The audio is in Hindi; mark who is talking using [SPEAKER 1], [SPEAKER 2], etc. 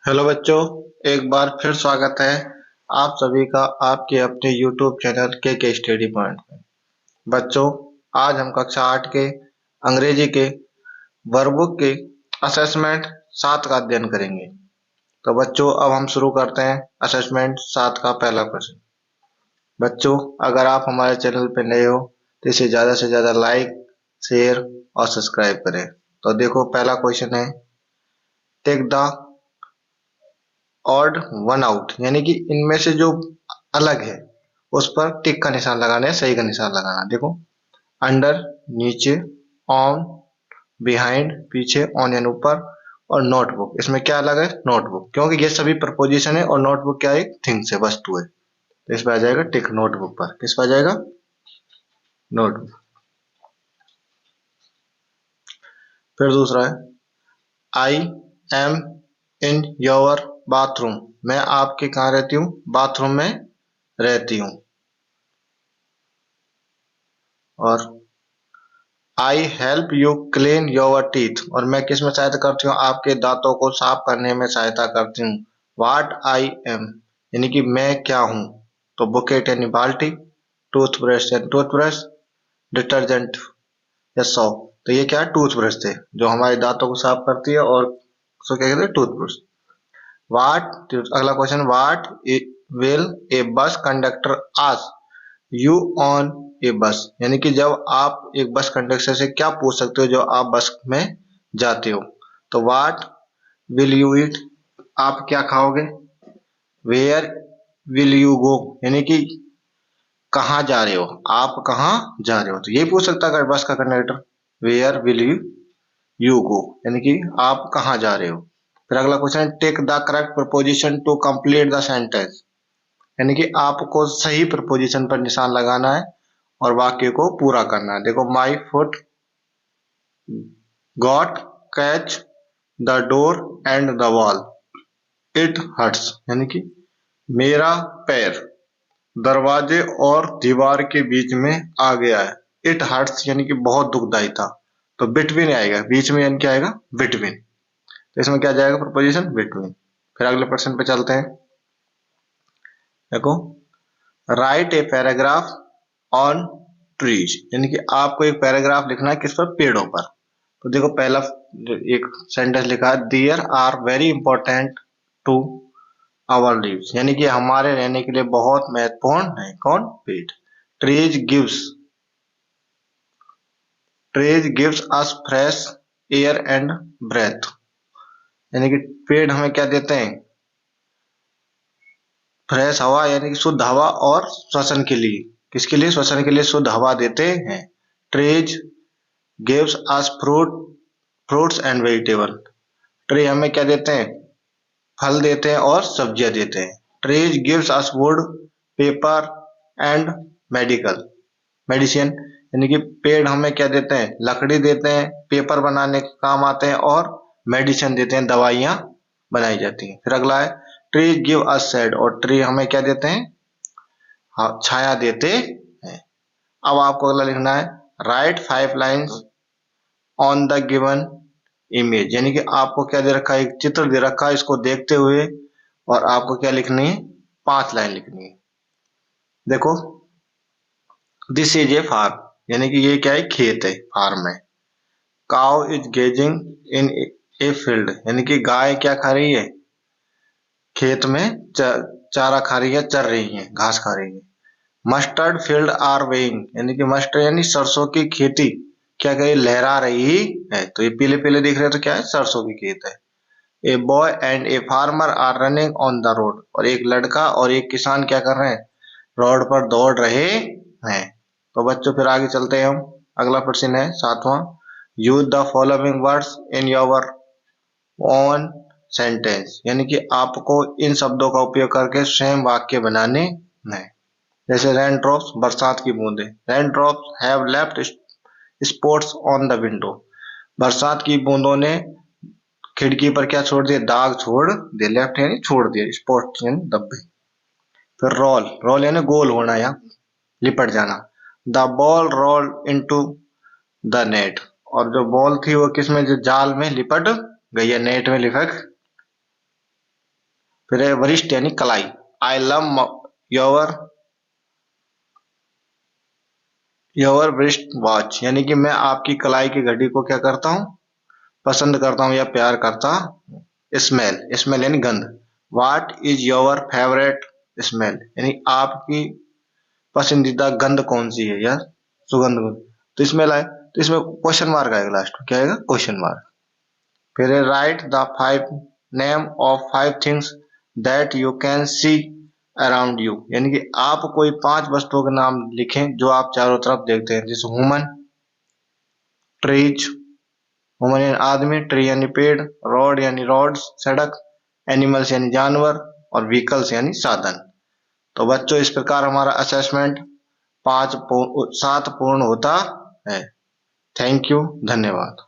[SPEAKER 1] हेलो बच्चों, एक बार फिर स्वागत है आप सभी का आपके अपने YouTube चैनल के स्टडी पॉइंट में। बच्चों, आज हम कक्षा 8 के अंग्रेजी के वर्कबुक के असेसमेंट 7 का अध्ययन करेंगे। तो बच्चों, अब हम शुरू करते हैं असेसमेंट 7 का पहला प्रश्न। बच्चों, अगर आप हमारे चैनल पर नए हो तो इसे ज़्यादा से ज़्यादा लाइक, शेयर और सब्सक्राइब करें। तो देखो, पहला क्वेश्चन है, take the odd one out, यानी कि इनमें से जो अलग है उस पर टिक का निशान लगाना है, सही का निशान लगाना। देखो, अंडर नीचे, ऑन बिहाइंड पीछे, ऑन यानी ऊपर, और नोटबुक इसमें क्या अलग है? नोटबुक, क्योंकि ये सभी प्रपोजिशन है और नोटबुक क्या है? एक थिंग्स है, वस्तु है। तो इस पर आ जाएगा टिक नोटबुक पर। किस पर आ जाएगा? नोटबुक। फिर दूसरा है, I am in your bathroom, मैं आपके कहाँ रहती हूँ? बाथरूम में रहती हूँ। और I help you clean your teeth, और मैं किस में सहायता करती हूँ? आपके दांतों को साफ करने में सहायता करती हूँ। वाट आई एम, यानी कि मैं क्या हूँ? तो बुकेट यानी बाल्टी, टूथब्रश यानी टूथब्रश, डिटर्जेंट या सॉप। तो ये क्या है? टूथब्रश थे जो हमारे दांतों को साफ करती है, और उसको क्या कहते हैं? टूथब्रश। वाट, अगला question, watt will a bus conductor ask you on a bus, यानी कि जब आप एक बस कंडक्टर से क्या पूछ सकते हो जो आप बस में जाते हो? तो वाट विल यू ईट, आप क्या खाओगे? वेयर विल यू गो, यानी कि कहाँ जा रहे हो? आप कहाँ जा रहे हो? तो ये पूछ सकता है बस का conductor, where will you go, यानी कि आप कहाँ जा रहे हो। फिर अगला question, take the correct preposition to complete the sentence, यानी कि आपको सही प्रपोजिशन पर निशान लगाना है और वाक्य को पूरा करना है। देखो, my foot got catch the door and the wall, it hurts, यानी कि मेरा पैर दरवाजे और दीवार के बीच में आ गया है। इट हर्ट्स यानी कि बहुत दुखदाई था। तो बिटवीन आएगा, बीच में, यानी क्या आएगा? बिटवीन। तो इसमें क्या जाएगा? Preposition between. फिर अगले प्रश्न पे चलते हैं। देखो, right a paragraph on trees, यानी कि आपको एक पैराग्राफ लिखना है किस पर? पेड़ों पर। तो देखो, पहला एक सेंटेंस लिखा है, there are very important to our lives, यानी कि हमारे रहने के लिए बहुत महत्वपूर्ण है। कौन? पेड़। Trees gives, trees gives us fresh air and breath, यानी कि पेड़ हमें क्या देते हैं? फ्रेश हवा, यानी कि शुद्ध हवा, और श्वसन के लिए, किसके लिए? श्वसन के लिए शुद्ध हवा देते हैं। Trees gives us fruits and vegetable, tree हमें क्या देते हैं? फल देते हैं और सब्जियां देते हैं। Trees gives us would, paper and medicine, यानी कि पेड़ हमें क्या देते हैं? लकड़ी देते हैं, पेपर बनाने के काम आते हैं, और मेडिसिन देते हैं, दवाइयां बनाई जाती हैं। फिर अगला है, ट्री गिव अस शेड, और ट्री हमें क्या देते हैं? हाँ, छाया देते हैं। अब आपको अगला लिखना है, right 5 lines on the given image, यानी कि आपको क्या दे रखा है? एक चित्र दे रखा है, इसको देखते हुए और आपको क्या लिखनी है? 5 लाइन लिखनी है। देखो, दिस इज ए फार्म, यानी कि ये क्या है? खेत है, फार्म है। Cow is grazing in a field, यानी कि गाय क्या खा रही है? खेत में चारा खा रही है, चर रही है, घास खा रही है। मस्टर्ड फील्ड आर वेइंग, यानी कि मस्टर्ड यानी सरसों की खेती क्या करी? लहरा रही है। तो ये पीले पीले दिख रहे हैं, तो क्या है? सरसों की खेत है। A boy and a farmer are running on the road, और एक लड़का और एक किसान क्या कर रहे हैं? रोड पर दौड़ रहे हैं। तो बच्चों, फिर आगे चलते हैं हम। अगला प्रश्न है 7वां, use the following words in your own sentence, यानी कि आपको इन शब्दों का उपयोग करके स्वयं वाक्य बनाने हैं। जैसे रेन ड्रॉप्स, बरसात की बूंदें, rain drops have left spots on the window, बरसात की बूंदों ने खिड़की पर क्या छोड़ दिया? दाग छोड़ दिए। लेफ्ट यानी छोड़ दिया, स्पॉट यानी धब्बे। फिर रोल, रोल यानी गोल होना या लिपट जाना। The ball roll into the net, और जो बॉल थी वो किसमें? जो जाल में लिपट गई है, नेट में लिपट फिर है वरिष्ठ यानी कलाई, आई लव योर वरिष्ठ वॉच, यानी कि मैं आपकी कलाई की घड़ी को क्या करता हूँ, पसंद करता हूँ या प्यार करता हूँ। स्मेल, स्मेल यानी गंध, what is your favourite smell, यानी आपकी पसंदीदा गंध कौन सी है या सुगंध कौन, तो इसमें लाए, तो इसमें क्वेश्चन मार्क आएगा, लास्ट में क्या आएगा, क्वेश्चन मार्क। फिर right the 5 name of 5 things that you can see around you, यानी कि आप कोई 5 वस्तुओं के नाम लिखें जो आप चारों तरफ देखते हैं, जैसे ह्यूमन, ट्रीज, ह्यूमन यानी आदमी, ट्री यानी पेड़, रोड यानी रोड्स सड़क, एनिमल्स यानी जानवर, और व्हीकल्स यानी साधन। तो बच्चों इस प्रकार हमारा असेसमेंट 7 पूर्ण होता है। थैंक यू, धन्यवाद।